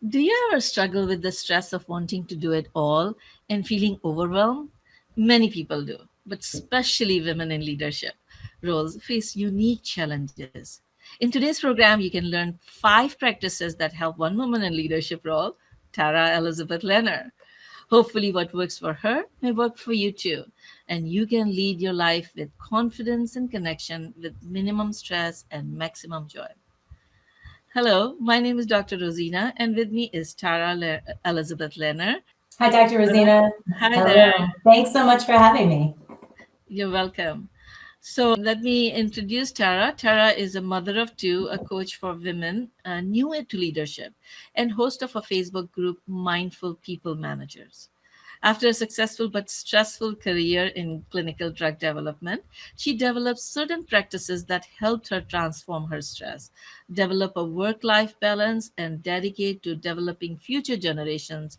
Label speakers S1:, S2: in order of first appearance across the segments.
S1: Do you ever struggle with the stress of wanting to do it all and feeling overwhelmed? Many people do, but especially women in leadership roles face unique challenges. In today's program, you can learn 5 practices that help one woman in leadership role, Tara Elizabeth Lehner. Hopefully, what works for her may work for you too, and you can lead your life with confidence and connection with minimum stress and maximum joy. Hello, my name is Dr. Rosina, and with me is Elizabeth Lehner.
S2: Hi, Dr. Rozina.
S1: Hi there,
S2: Hello. Thanks so much for having me.
S1: you're welcome. So, let me introduce Tara. Tara is a mother of two, a coach for women, new to leadership, and host of a Facebook group, Mindful People Managers. After a successful but stressful career in clinical drug development, she developed certain practices that helped her transform her stress, develop a work life balance, and dedicate to developing future generations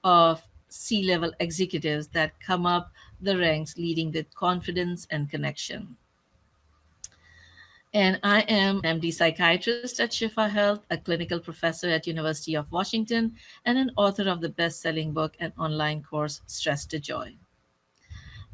S1: of C level executives that come up the ranks, leading with confidence and connection. And I am MD psychiatrist at Shifa Health, a clinical professor at University of Washington, and an author of the best-selling book and online course Stress to Joy.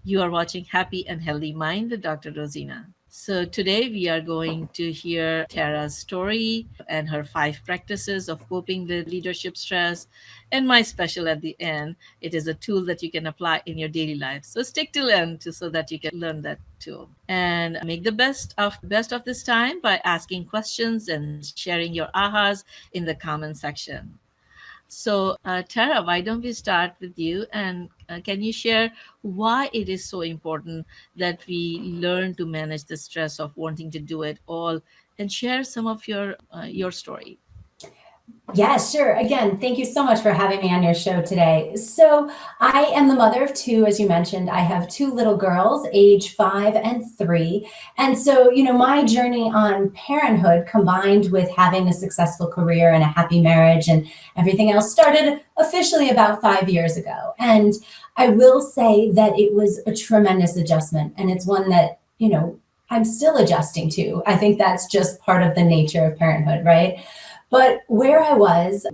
S1: You are watching Happy and Healthy Mind with Dr. Rosina. So today we are going to hear Tara's story and her 5 practices of coping with leadership stress. And my special at the end, it is a tool that you can apply in your daily life. So stick till end so that you can learn that tool. And make the best of this time by asking questions and sharing your ahas in the comment section. So, Tara, why don't we start with you? And can you share why it is so important that we learn to manage the stress of wanting to do it all, and share some of your story?
S2: Yeah, sure. Again, thank you so much for having me on your show today. So, I am the mother of two, as you mentioned. I have two little girls, age 5 and 3. And so, my journey on parenthood combined with having a successful career and a happy marriage and everything else started officially about 5 years ago. And I will say that it was a tremendous adjustment. And it's one that, I'm still adjusting to. I think that's just part of the nature of parenthood, right? But where I was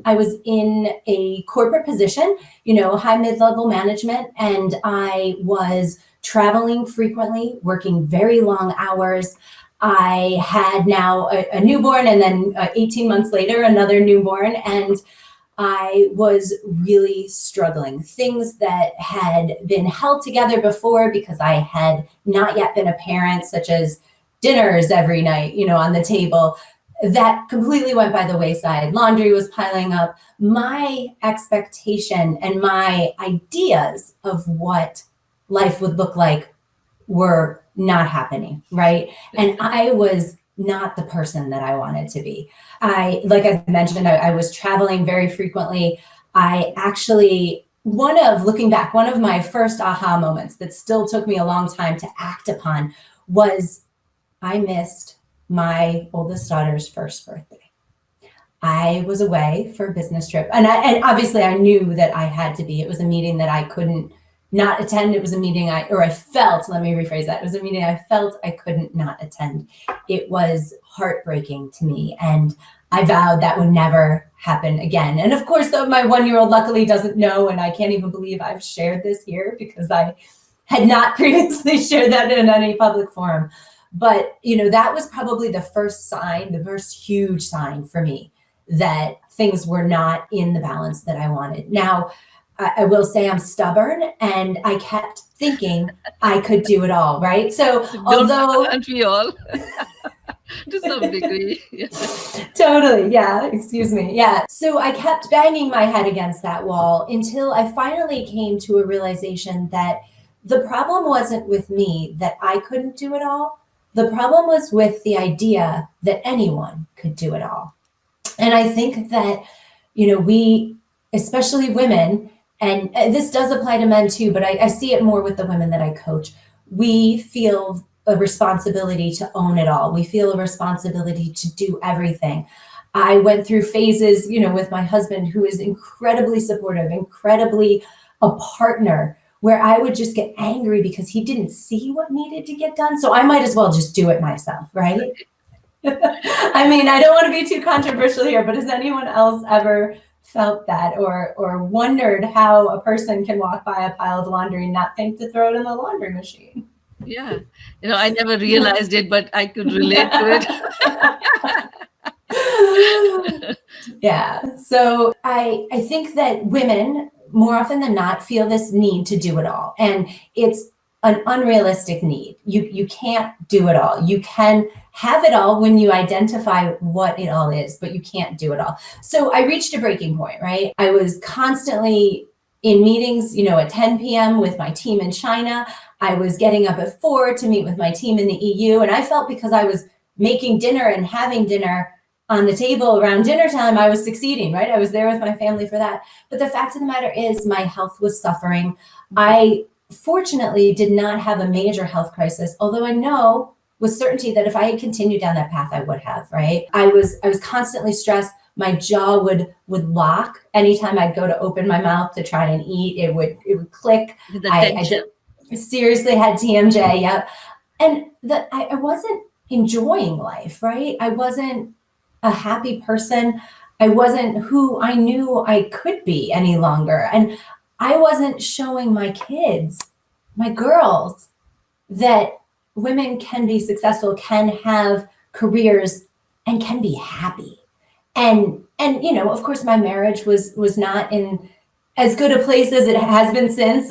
S2: in a corporate position, high mid-level management, and I was traveling frequently, working very long hours. I had now a newborn, and then 18 months later, another newborn, and I was really struggling. Things that had been held together before because I had not yet been a parent, such as dinners every night, on the table, that completely went by the wayside. Laundry was piling up. My expectation and my ideas of what life would look like were not happening, right? And I was not the person that I wanted to be. Like I mentioned, I was traveling very frequently. I actually, looking back, one of my first aha moments that still took me a long time to act upon was I missed my oldest daughter's first birthday. I was away for a business trip, and obviously I knew that I had to be. It was a meeting that I couldn't not attend. It was a meeting I felt, let me rephrase that. It was a meeting I felt I couldn't not attend. It was heartbreaking to me, and I vowed that would never happen again. And of course, though, my 1-year-old luckily doesn't know, and I can't even believe I've shared this here because I had not previously shared that in any public forum. But, that was probably the first huge sign for me that things were not in the balance that I wanted. Now, I will say I'm stubborn, and I kept thinking I could do it all, right? So
S1: Don't
S2: although
S1: aren't we all to some degree?
S2: totally, yeah, excuse me. Yeah. So I kept banging my head against that wall until I finally came to a realization that the problem wasn't with me that I couldn't do it all. The problem was with the idea that anyone could do it all. And I think that, we, especially women, and this does apply to men too, but I see it more with the women that I coach. We feel a responsibility to own it all. We feel a responsibility to do everything. I went through phases, with my husband, who is incredibly supportive, incredibly a partner, where I would just get angry because he didn't see what needed to get done. So I might as well just do it myself, right? I mean, I don't want to be too controversial here, but has anyone else ever felt that or wondered how a person can walk by a pile of laundry and not think to throw it in the laundry machine.
S1: Yeah. I never realized it, but I could relate to it.
S2: Yeah. So I think that women more often than not feel this need to do it all. And it's an unrealistic need. You can't do it all. You can have it all when you identify what it all is, but you can't do it all. So I reached a breaking point, right? I was constantly in meetings, at 10 p.m. with my team in China. I was getting up at 4 to meet with my team in the EU. And I felt because I was making dinner and having dinner on the table around dinner time, I was succeeding, right? I was there with my family for that. But the fact of the matter is my health was suffering. I fortunately did not have a major health crisis, although I know with certainty that if I had continued down that path, I would have, right? I was constantly stressed. My jaw would lock anytime I'd go to open my mouth to try and eat. It would click.
S1: With the tension.
S2: I seriously had TMJ. Yep. And I wasn't enjoying life, right? I wasn't a happy person. I wasn't who I knew I could be any longer. And I wasn't showing my kids, my girls, that women can be successful, can have careers, and can be happy. And of course, my marriage was not in as good a place as it has been since.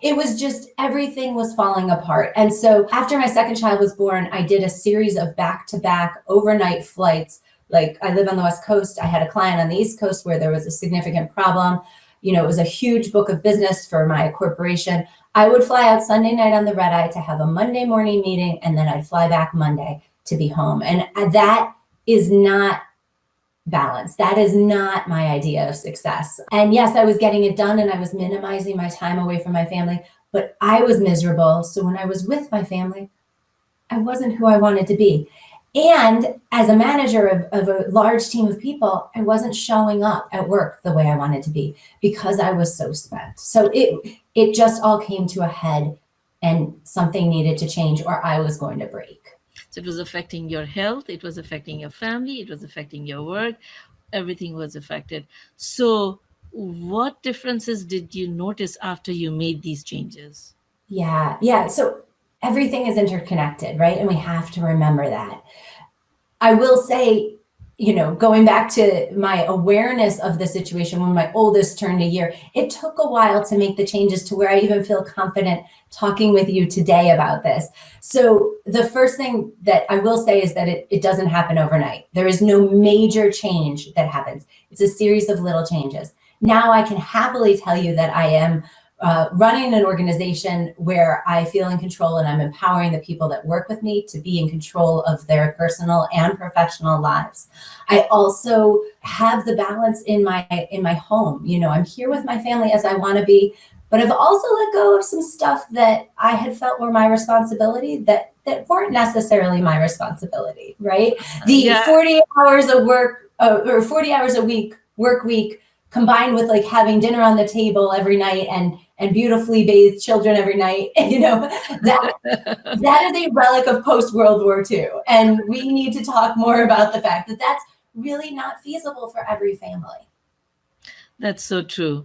S2: It was just everything was falling apart. And so after my second child was born, I did a series of back-to-back overnight flights. Like I live on the West Coast. I had a client on the East Coast where there was a significant problem. It was a huge book of business for my corporation. I would fly out Sunday night on the red eye to have a Monday morning meeting, and then I'd fly back Monday to be home. And that is not balance. That is not my idea of success. And yes, I was getting it done and I was minimizing my time away from my family, but I was miserable. So when I was with my family, I wasn't who I wanted to be. And as a manager of a large team of people, I wasn't showing up at work the way I wanted to be because I was so spent. So it just all came to a head and something needed to change or I was going to break.
S1: So it was affecting your health, it was affecting your family, it was affecting your work, everything was affected. So what differences did you notice after you made these changes?
S2: Yeah. So everything is interconnected, right? And we have to remember that. I will say, going back to my awareness of the situation when my oldest turned a year, it took a while to make the changes to where I even feel confident talking with you today about this. So the first thing that I will say is that it doesn't happen overnight. There is no major change that happens. It's a series of little changes. Now I can happily tell you that I am running an organization where I feel in control and I'm empowering the people that work with me to be in control of their personal and professional lives. I also have the balance in my home. I'm here with my family as I want to be, but I've also let go of some stuff that I had felt were my responsibility that weren't necessarily my responsibility, right? The 40 hours of work or 40 hours a week, work week, combined with like having dinner on the table every night and beautifully bathed children every night, that is a relic of post-World War II. And we need to talk more about the fact that that's really not feasible for every family.
S1: That's so true.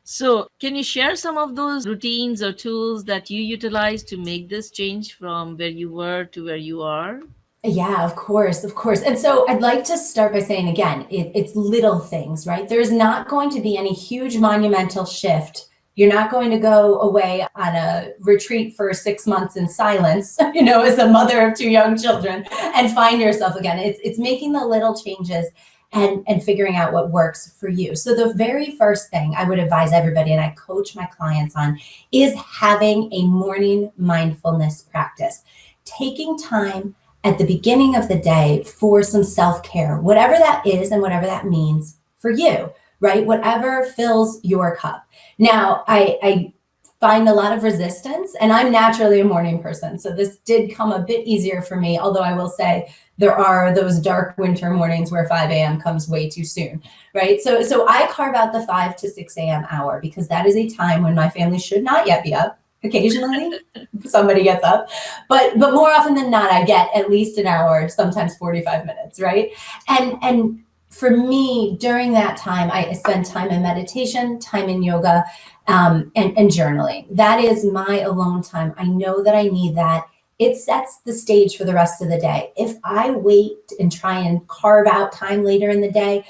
S1: So can you share some of those routines or tools that you utilize to make this change from where you were to where you are?
S2: Yeah, of course. And so I'd like to start by saying, again, it's little things, right? There's not going to be any huge monumental shift. You're not going to go away on a retreat for 6 months in silence, as a mother of 2 young children and find yourself again. It's making the little changes and figuring out what works for you. So the very first thing I would advise everybody, and I coach my clients on, is having a morning mindfulness practice. Taking time at the beginning of the day for some self-care, whatever that is and whatever that means for you, right? Whatever fills your cup. Now, I find a lot of resistance, and I'm naturally a morning person, so this did come a bit easier for me, although I will say there are those dark winter mornings where 5 a.m. comes way too soon, right? So I carve out the 5 to 6 a.m. hour because that is a time when my family should not yet be up. Occasionally somebody gets up, but more often than not, I get at least an hour, sometimes 45 minutes, right? And for me, during that time, I spend time in meditation, time in yoga, and journaling. That is my alone time. I know that I need that. It sets the stage for the rest of the day. If I wait and try and carve out time later in the day,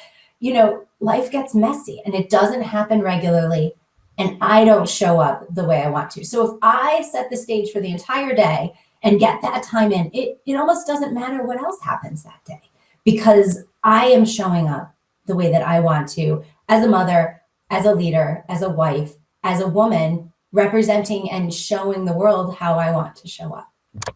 S2: life gets messy and it doesn't happen regularly. And I don't show up the way I want to. So if I set the stage for the entire day and get that time in, it almost doesn't matter what else happens that day, because I am showing up the way that I want to, as a mother, as a leader, as a wife, as a woman, representing and showing the world how I want to show up.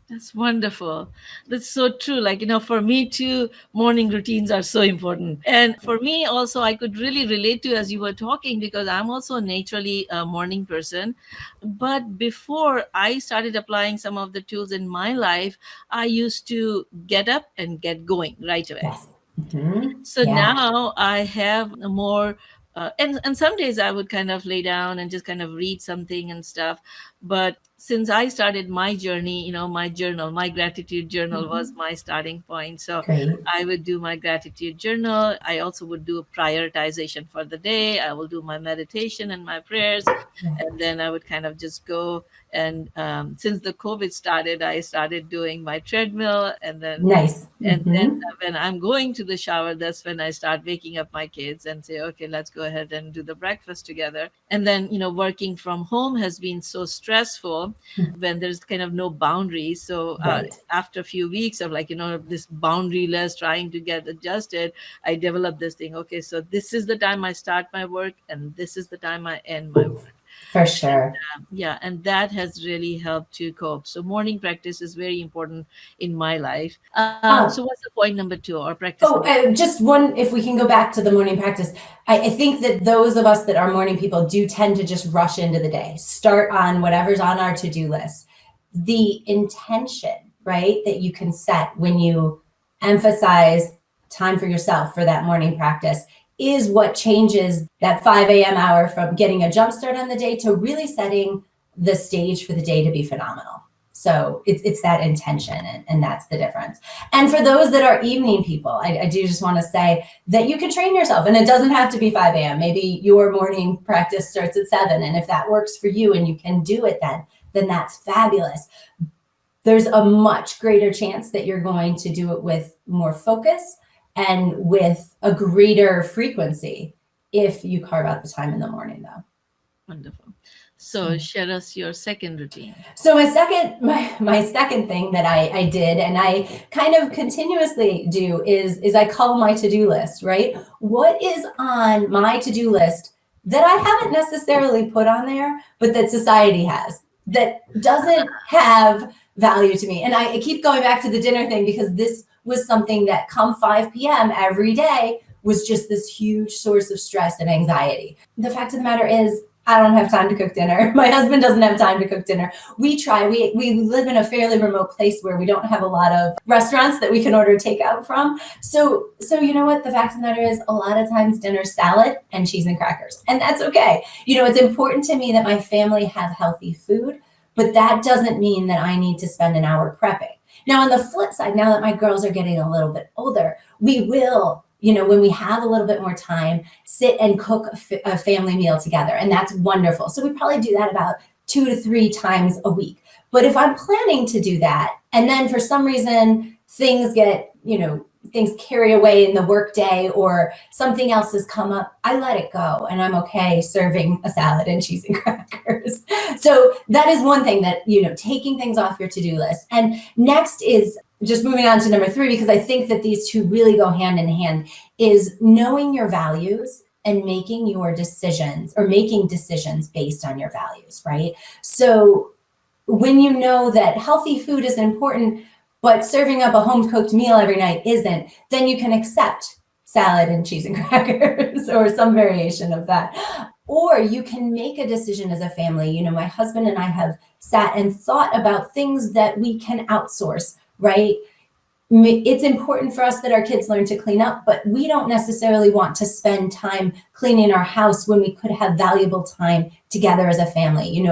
S1: That's wonderful. That's so true. Like, for me too, morning routines are so important. And for me also, I could really relate to as you were talking, because I'm also naturally a morning person. But before I started applying some of the tools in my life, I used to get up and get going right away.
S2: Yes. Mm-hmm.
S1: So
S2: Yeah.
S1: now I have a more, and some days I would kind of lay down and just kind of read something and stuff. But since I started my journey, my journal, my gratitude journal was
S2: Mm-hmm.
S1: my starting point. So
S2: Great.
S1: I would do my gratitude journal. I also would do a prioritization for the day. I will do my meditation and my prayers. And then I would kind of just go. And since the COVID started, I started doing my treadmill.
S2: Nice.
S1: And then
S2: Mm-hmm.
S1: when I'm going to the shower, that's when I start waking up my kids and say, okay, let's go ahead and do the breakfast together. And then, working from home has been so stressful when there's kind of no boundaries. So
S2: Right.
S1: after a few weeks of this boundaryless trying to get adjusted, I developed this thing. Okay, so this is the time I start my work and this is the time I end my work.
S2: For
S1: And
S2: sure.
S1: yeah, and that has really helped to cope. So morning practice is very important in my life. So
S2: Um,
S1: what's the point number two, or practice
S2: Oh,
S1: number?
S2: just one, if we can go back to the morning practice, I think that those of us that are morning people do tend to just rush into the day, start on whatever's on our to-do list. The intention, right, that you can set when you emphasize time for yourself for that morning practice is what changes that 5 a.m. hour from getting a jump start on the day to really setting the stage for the day to be phenomenal. So it's that intention, and that's the difference. And for those that are evening people, I do just want to say that you can train yourself, and it doesn't have to be 5 a.m. Maybe your morning practice starts at 7. And if that works for you and you can do it then that's fabulous. There's a much greater chance that you're going to do it with more focus and with a greater frequency if you carve out the time in the morning, though.
S1: Wonderful. So share us your second routine.
S2: So my second thing that I did, and I kind of continuously do, is I call my to-do list, right? What is on my to-do list that I haven't necessarily put on there, but that society has, that doesn't have value to me? And I keep going back to the dinner thing, because this was something that come 5 p.m. every day was just this huge source of stress and anxiety. The fact of the matter is, I don't have time to cook dinner. My husband doesn't have time to cook dinner. We live in a fairly remote place where we don't have a lot of restaurants that we can order takeout from. So you know what? The fact of the matter is, a lot of times dinner's salad and cheese and crackers. And that's okay. It's important to me that my family have healthy food, but that doesn't mean that I need to spend an hour prepping. Now, on the flip side, now that my girls are getting a little bit older, we will, when we have a little bit more time, sit and cook a family meal together. And that's wonderful. So we probably do that about 2 to 3 times a week. But if I'm planning to do that, and then for some reason things get, things carry away in the workday, or something else has come up, I let it go, and I'm okay serving a salad and cheese and crackers. So that is one thing that, taking things off your to-do list. And next is just moving on to number 3, because I think that these two really go hand in hand, is knowing your values and making your decisions, or making decisions based on your values, right? So when you know that healthy food is important, but serving up a home-cooked meal every night isn't, then you can accept salad and cheese and crackers or some variation of that. Or you can make a decision as a family. My husband and I have sat and thought about things that we can outsource, right? It's important for us that our kids learn to clean up, but we don't necessarily want to spend time cleaning our house when we could have valuable time together as a family.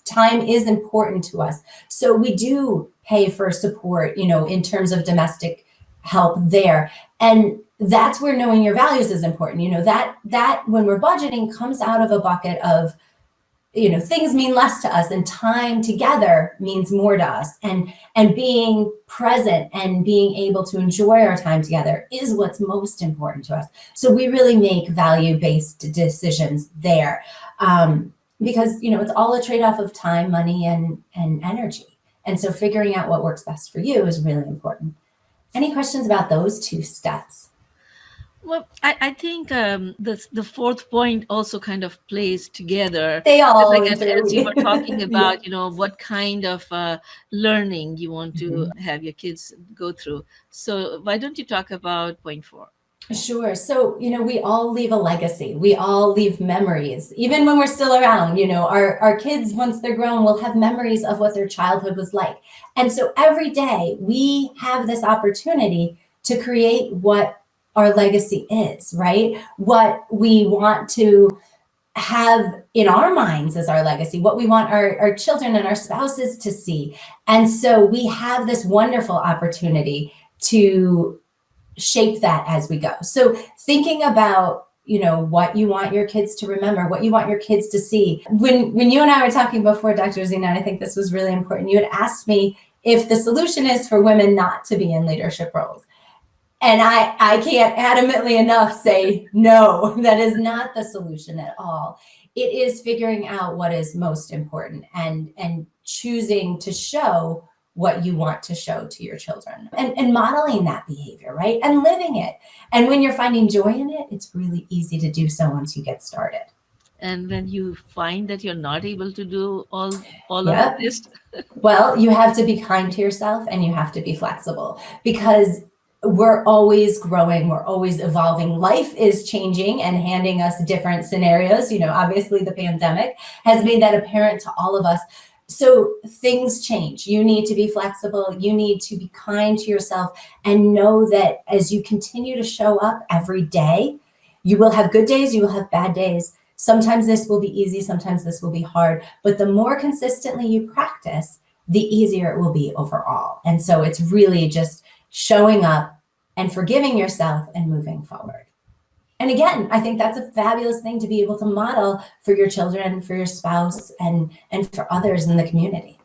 S2: Time is important to us. So we do pay for support, in terms of domestic help there. And that's where knowing your values is important. That when we're budgeting comes out of a bucket of, things mean less to us, and time together means more to us. And being present and being able to enjoy our time together is what's most important to us. So we really make value-based decisions there, because it's all a trade-off of time, money, and energy. And so figuring out what works best for you is really important. Any questions about those two steps?
S1: Well, I think the fourth point also kind of plays together.
S2: They all
S1: Like as you
S2: interweave.
S1: were talking
S2: Yeah.
S1: about, what kind of learning you want to
S2: Mhm.
S1: have your kids go through. So why don't you talk about point four?
S2: Sure. So, we all leave a legacy. We all leave memories. Even when we're still around, our kids, once they're grown, will have memories of what their childhood was like. And so every day we have this opportunity to create what our legacy is, right? What we want to have in our minds as our legacy, what we want our children and our spouses to see. And so we have this wonderful opportunity to shape that as we go. So thinking about, what you want your kids to remember, what you want your kids to see. When you and I were talking before, Dr. Rozina, and I think this was really important, you had asked me if the solution is for women not to be in leadership roles. And I can't adamantly enough say, no, that is not the solution at all. It is figuring out what is most important and choosing to show what you want to show to your children, and modeling that behavior, right? And living it. And when you're finding joy in it, it's really easy to do so once you get started.
S1: And when you find that you're not able to do all of the
S2: Yep.
S1: list.
S2: Well, you have to be kind to yourself, and you have to be flexible, because we're always growing, we're always evolving. Life is changing and handing us different scenarios. Obviously the pandemic has made that apparent to all of us. So things change. You need to be flexible. You need to be kind to yourself, and know that as you continue to show up every day, you will have good days, you will have bad days. Sometimes this will be easy, sometimes this will be hard, but the more consistently you practice, the easier it will be overall. And so it's really just showing up and forgiving yourself and moving forward. And again, I think that's a fabulous thing to be able to model for your children, for your spouse, and for others in the community.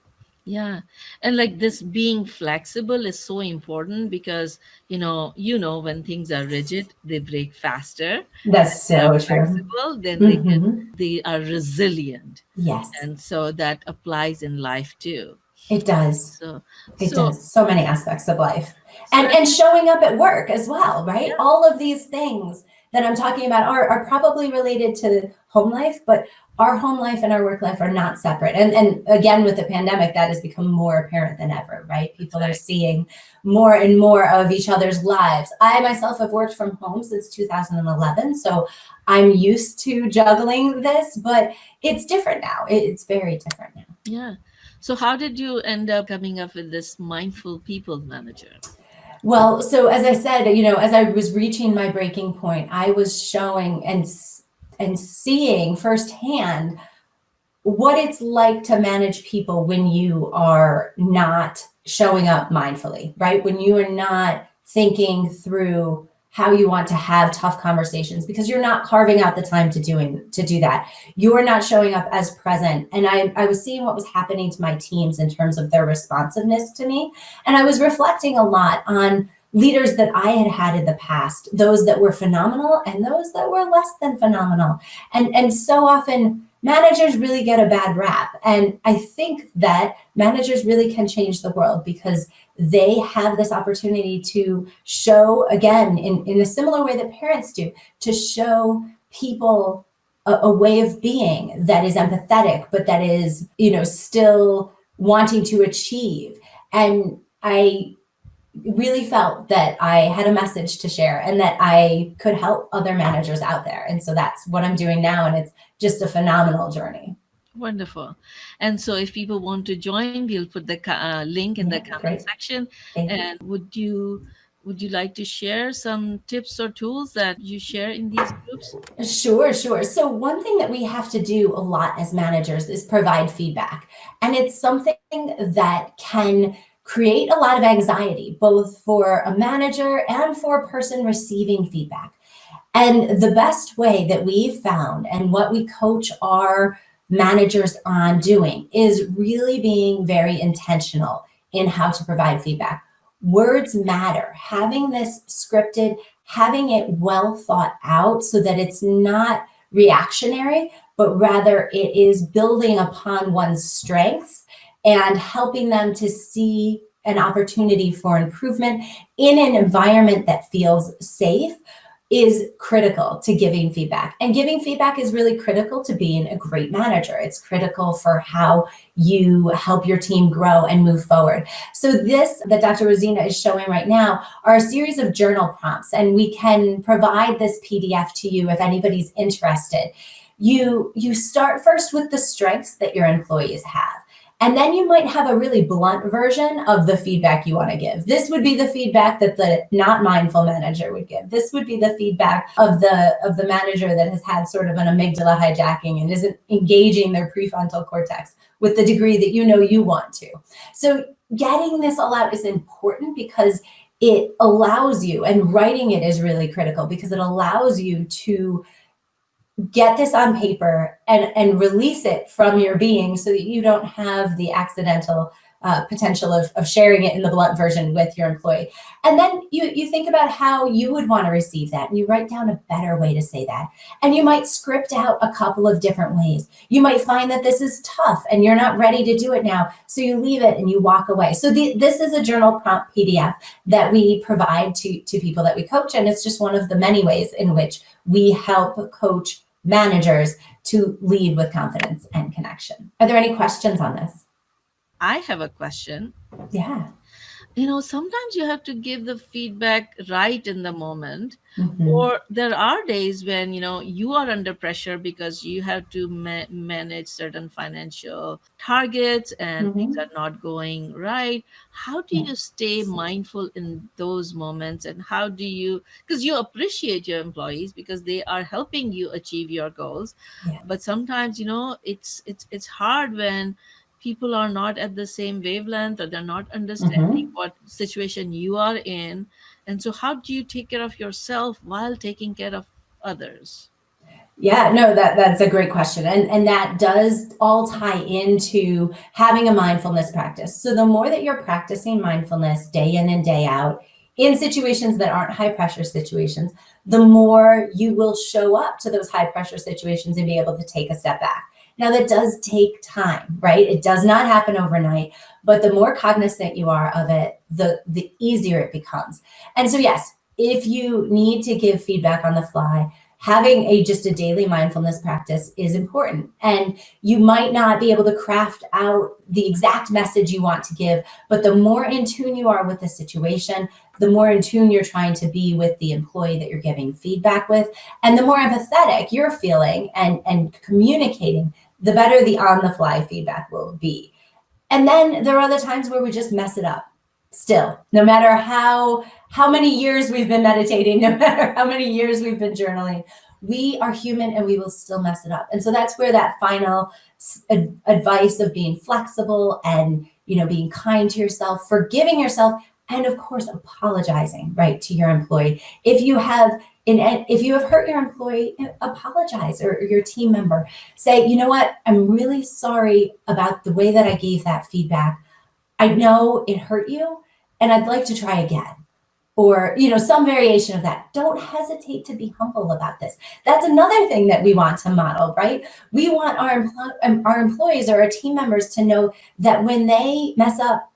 S1: Yeah. And like this being flexible is so important because, when things are rigid, they break faster.
S2: That's so true.
S1: Flexible, then
S2: Hmm.
S1: they are resilient.
S2: Yes,
S1: And so that applies in life too.
S2: it does.
S1: So,
S2: It
S1: so,
S2: does. So many aspects of life.
S1: so
S2: And showing up at work as well, right?
S1: yeah,
S2: All of these things that I'm talking about are probably related to home life, but our home life and our work life are not separate. And again, with the pandemic, that has become more apparent than ever, right? People are
S1: right.
S2: seeing more and more of each other's lives. I myself have worked from home since 2011, so I'm used to juggling this, but it's different now. It's very different now.
S1: Yeah. So how did you end up coming up with this mindful people manager?
S2: Well, so as I said, as I was reaching my breaking point, I was showing and seeing firsthand what it's like to manage people when you are not showing up mindfully, right? When you are not thinking through how you want to have tough conversations, because you're not carving out the time to do that. You're not showing up as present. And I was seeing what was happening to my teams in terms of their responsiveness to me. And I was reflecting a lot on leaders that I had had in the past, those that were phenomenal and those that were less than phenomenal. And so often managers really get a bad rap. And I think that managers really can change the world, because they have this opportunity to show, again, in a similar way that parents do, to show people a way of being that is empathetic, but that is, still wanting to achieve. And I really felt that I had a message to share and that I could help other managers out there. And so that's what I'm doing now. And it's just a phenomenal journey.
S1: Wonderful. And so if people want to join, we'll put the link in the
S2: Yeah,
S1: comment
S2: great.
S1: section.
S2: Thank you.
S1: And would you like to share some tips or tools that you share in these groups?
S2: Sure, sure. So one thing that we have to do a lot as managers is provide feedback. And it's something that can create a lot of anxiety, both for a manager and for a person receiving feedback. And the best way that we've found and what we coach our managers on doing is really being very intentional in how to provide feedback. Words matter. Having this scripted, having it well thought out so that it's not reactionary, but rather it is building upon one's strengths and helping them to see an opportunity for improvement in an environment that feels safe is critical to giving feedback. And giving feedback is really critical to being a great manager. It's critical for how you help your team grow and move forward. So this that Dr. Rozina is showing right now are a series of journal prompts, and we can provide this PDF to you if anybody's interested. You start first with the strengths that your employees have. And then you might have a really blunt version of the feedback you want to give. This would be the feedback that the not mindful manager would give. This would be the feedback of the manager that has had sort of an amygdala hijacking and isn't engaging their prefrontal cortex with the degree that you know you want to. So getting this all out is important because it allows you, and writing it is really critical because it allows you to get this on paper and release it from your being so that you don't have the accidental potential of sharing it in the blunt version with your employee. And then you think about how you would want to receive that, and you write down a better way to say that. And you might script out a couple of different ways. You might find that this is tough and you're not ready to do it now, so you leave it and you walk away. So this is a journal prompt PDF that we provide to people that we coach, and it's just one of the many ways in which we help coach managers to lead with confidence and connection. Are there any questions on this?
S1: I have a question.
S2: Yeah.
S1: Sometimes you have to give the feedback right in the moment,
S2: Mm-hmm.
S1: or there are days when you are under pressure because you have to manage certain financial targets and things
S2: Mm-hmm.
S1: are not going right. How do you stay mindful in those moments, and how do you, because you appreciate your employees because they are helping you achieve your goals,
S2: Yeah.
S1: but sometimes it's hard when people are not at the same wavelength, or they're not understanding
S2: Mm-hmm.
S1: what situation you are in. And so how do you take care of yourself while taking care of others?
S2: Yeah, no, that's a great question. And that does all tie into having a mindfulness practice. So the more that you're practicing mindfulness day in and day out in situations that aren't high pressure situations, the more you will show up to those high pressure situations and be able to take a step back. Now that does take time, right? It does not happen overnight, but the more cognizant you are of it, the easier it becomes. And so yes, if you need to give feedback on the fly, having just a daily mindfulness practice is important. And you might not be able to craft out the exact message you want to give, but the more in tune you are with the situation, the more in tune you're trying to be with the employee that you're giving feedback with, and the more empathetic you're feeling and communicating, the better the on the fly feedback will be. And then there are other times where we just mess it up. Still, no matter how many years we've been meditating, no matter how many years we've been journaling, we are human and we will still mess it up. And so that's where that final advice of being flexible and being kind to yourself, forgiving yourself, and of course apologizing, right, to your employee. If you have hurt your employee, apologize, or your team member. Say, you know what, I'm really sorry about the way that I gave that feedback. I know it hurt you, and I'd like to try again. Or, some variation of that. Don't hesitate to be humble about this. That's another thing that we want to model, right? We want our employees or our team members to know that when they mess up,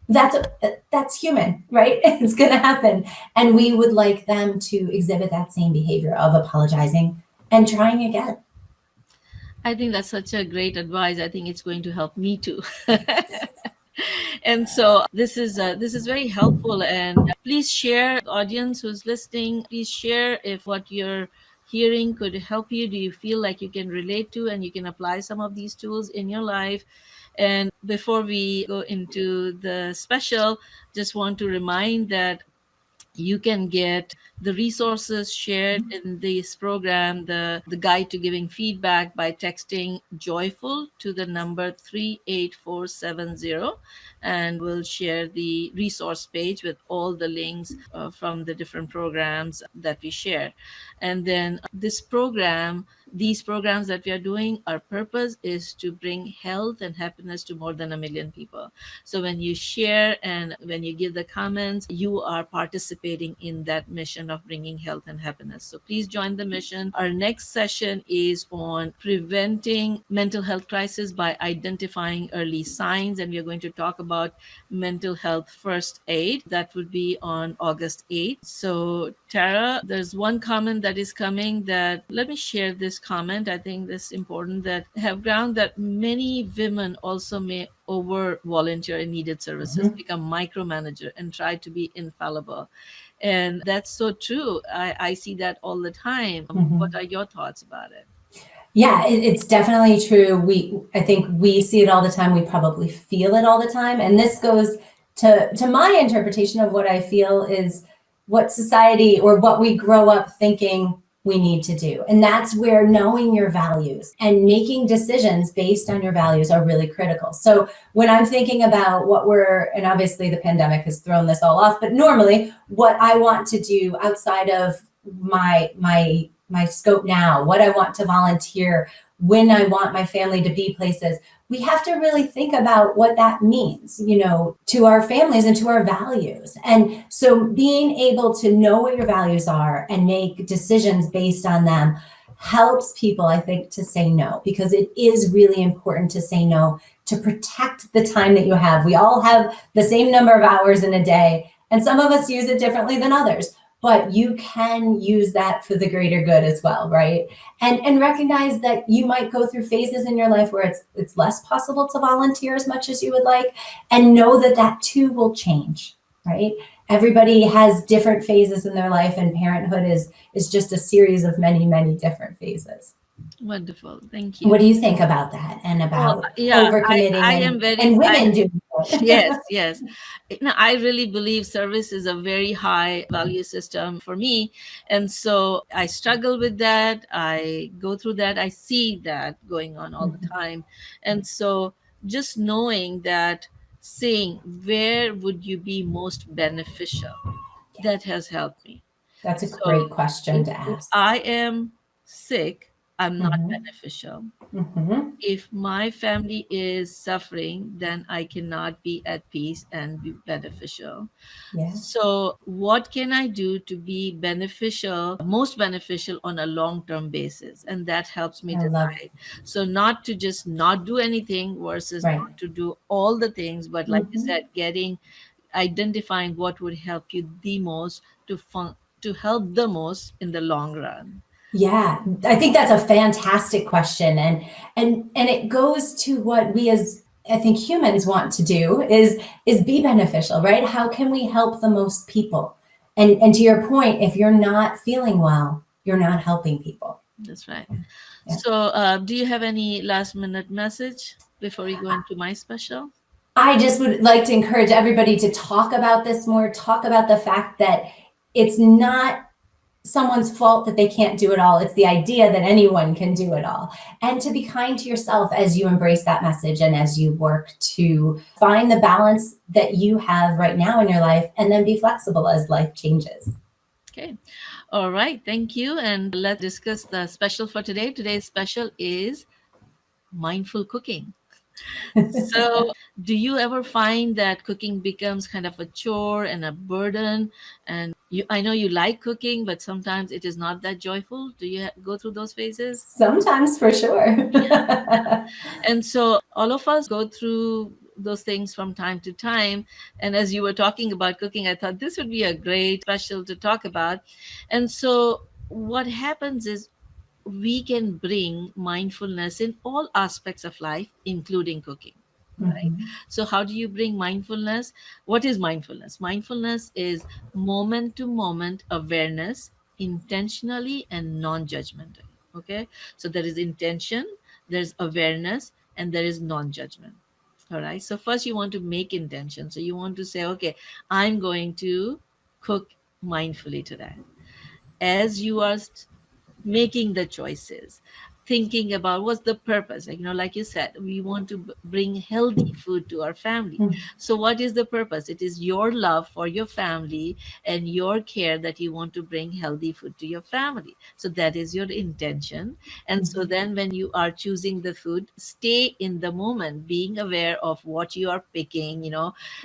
S2: that's human, right? It's going to happen. And we would like them to exhibit that same behavior of apologizing and trying again.
S1: I think that's such a great advice. I think it's going to help me too. And so this is very helpful, and please share, audience who's listening, please share if what you're hearing could help you. Do you feel like you can relate to and you can apply some of these tools in your life? And before we go into the special, just want to remind that you can get The resources shared in this program, the guide to giving feedback by texting joyful to the number 38470, and we'll share the resource page with all the links from the different programs that we share. And then these programs that we are doing, our purpose is to bring health and happiness to more than 1 million people. So when you share and when you give the comments, you are participating in that mission of bringing health and happiness. So please join the mission. Our next session is on preventing mental health crisis by identifying early signs, and we are going to talk about mental health first aid. That would be on August 8th. So Tara, there's one comment that is coming that, let me share this comment. I think this is important, that have ground that many women also may over volunteer in needed services, become micromanager, and try to be infallible. And that's so true. I see that all the time. What are your thoughts about it?
S2: Yeah, it's definitely true. I think we see it all the time. We probably feel it all the time. And this goes to my interpretation of what I feel is what society or what we grow up thinking we need to do. And that's where knowing your values and making decisions based on your values are really critical. So when I'm thinking about and obviously the pandemic has thrown this all off, but normally what I want to do outside of my scope now, what I want to volunteer, when I want my family to be places, we have to really think about what that means, to our families and to our values. And so being able to know what your values are and make decisions based on them helps people, I think, to say no, because it is really important to say no, to protect the time that you have. We all have the same number of hours in a day, and some of us use it differently than others. But you can use that for the greater good as well, right? And recognize that you might go through phases in your life where it's less possible to volunteer as much as you would like, and know that too will change, right? Everybody has different phases in their life, and parenthood is just a series of many, many different phases.
S1: Wonderful. Thank you.
S2: What do you think about that and about
S1: Yeah,
S2: overcommitting
S1: I am very,
S2: and women doing
S1: yes,
S2: it?
S1: yes. No, I really believe service is a very high value system for me. And so I struggle with that. I go through that. I see that going on all the time. And so just knowing that, saying, where would you be most beneficial? That has helped me.
S2: That's a
S1: So
S2: great question to
S1: if
S2: ask.
S1: I am sick, I'm not
S2: Mhm.
S1: beneficial.
S2: Mhm.
S1: If my family is suffering, then I cannot be at peace and be beneficial.
S2: Yeah,
S1: So, what can I do to be beneficial, most beneficial on a long term basis? And that helps me
S2: I love
S1: decide. So, not to just not do anything versus
S2: right.
S1: not to do all the things, but like you
S2: Mhm.
S1: said, identifying what would help you the most to help the most in the long run.
S2: Yeah, I think that's a fantastic question, and it goes to what we as I think humans want to do is be beneficial, right? How can we help the most people? And to your point, if you're not feeling well, you're not helping people.
S1: That's right.
S2: Yeah.
S1: So, do you have any last minute message before we go into my special?
S2: I just would like to encourage everybody to talk about this more, talk about the fact that it's not someone's fault that they can't do it all. It's the idea that anyone can do it all. And to be kind to yourself as you embrace that message and as you work to find the balance that you have right now in your life, and then be flexible as life changes.
S1: Okay. All right. Thank you. And let's discuss the special for today. Today's special is mindful cooking. So, do you ever find that cooking becomes kind of a chore and a burden? And I know you like cooking, but sometimes it is not that joyful. Do you go through those phases?
S2: Sometimes, for sure.
S1: And so all of us go through those things from time to time. And as you were talking about cooking, I thought this would be a great special to talk about. And so what happens is we can bring mindfulness in all aspects of life, including cooking. Right.
S2: Mhm.
S1: So, how do you bring mindfulness? What is mindfulness? Mindfulness is moment to moment awareness, intentionally and non judgmentally. Okay. So, there is intention, there's awareness, and there is non judgment. All right. So, first, you want to make intention. So, you want to say, okay, I'm going to cook mindfully today. as you are making the choices, thinking about what's the purpose. Like, like you said, we want to bring healthy food to our family.
S2: Mm.
S1: So what is the purpose? It is your love for your family and your care that you want to bring healthy food to your family. So that is your intention. And so
S2: Mhm.
S1: then when you are choosing the food, stay in the moment, being aware of what you are picking,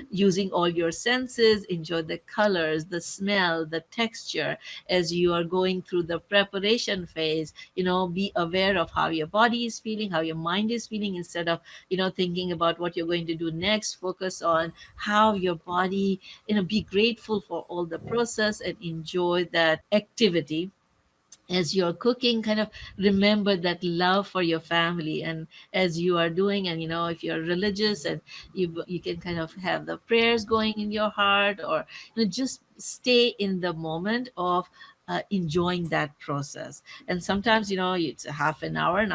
S1: using all your senses, enjoy the colors, the smell, the texture as you are going through the preparation phase. Be aware of how your body is feeling, how your mind is feeling, instead of thinking about what you're going to do next. Focus on how your body, be grateful for all the process and enjoy that activity as you're cooking. Kind of remember that love for your family, and as you are doing, and if you're religious, and you can kind of have the prayers going in your heart, or just stay in the moment of enjoying that process. And sometimes it's a half an hour.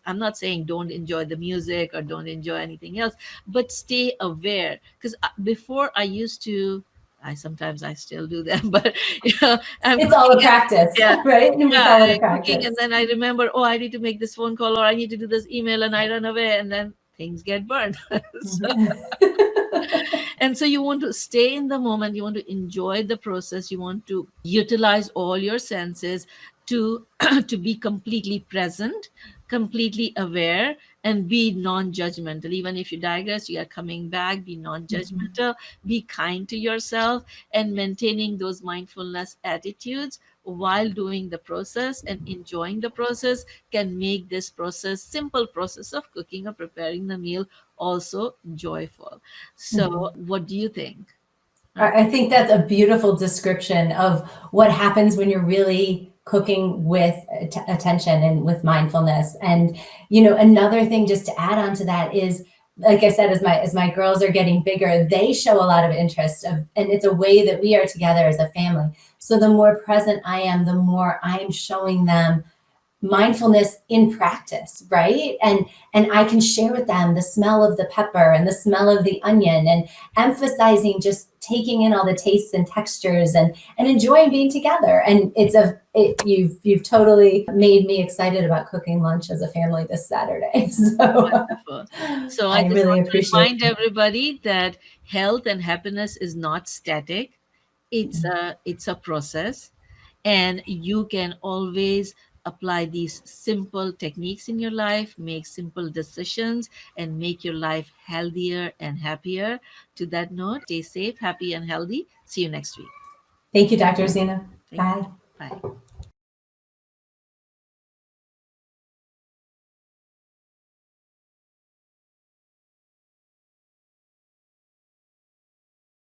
S1: I'm not saying don't enjoy the music or don't enjoy anything else, but stay aware. Because before, I still do that, but I'm
S2: It's all
S1: cooking.
S2: a practice,
S1: Yeah,
S2: right? And we
S1: yeah,
S2: call it a
S1: cooking, and
S2: practice.
S1: then I remember, oh, I need to make this phone call, or I need to do this email, and I run away, and then things get burned. So, and so you want to stay in the moment, you want to enjoy the process, you want to utilize all your senses to to be completely present, completely aware, and be non-judgmental. Even if you digress, you are coming back. Be
S2: Mhm.
S1: non-judgmental, be kind to yourself, and maintaining those mindfulness attitudes while doing the process and enjoying the process can make this process, simple process of cooking or preparing the meal, also joyful. So,
S2: Mhm.
S1: what do you think?
S2: I think that's a beautiful description of what happens when you're really cooking with attention and with mindfulness. And another thing just to add on to that is, like I said, as my girls are getting bigger, they show a lot of interest and it's a way that we are together as a family. So the more present I am, the more I'm showing them mindfulness in practice, right? And I can share with them the smell of the pepper and the smell of the onion, and emphasizing just taking in all the tastes and textures, and enjoying being together. And you've totally made me excited about cooking lunch as a family this Saturday. So
S1: Wonderful. So, I
S2: I
S1: just
S2: really
S1: want to
S2: appreciate
S1: remind everybody that health and happiness is not static. It's a process, and you can always apply these simple techniques in your life, make simple decisions, and make your life healthier and happier. To that note, stay safe, happy, and healthy. See you next week.
S2: Thank you, Dr. Zena.
S1: Thank you.
S2: Bye.
S1: Bye.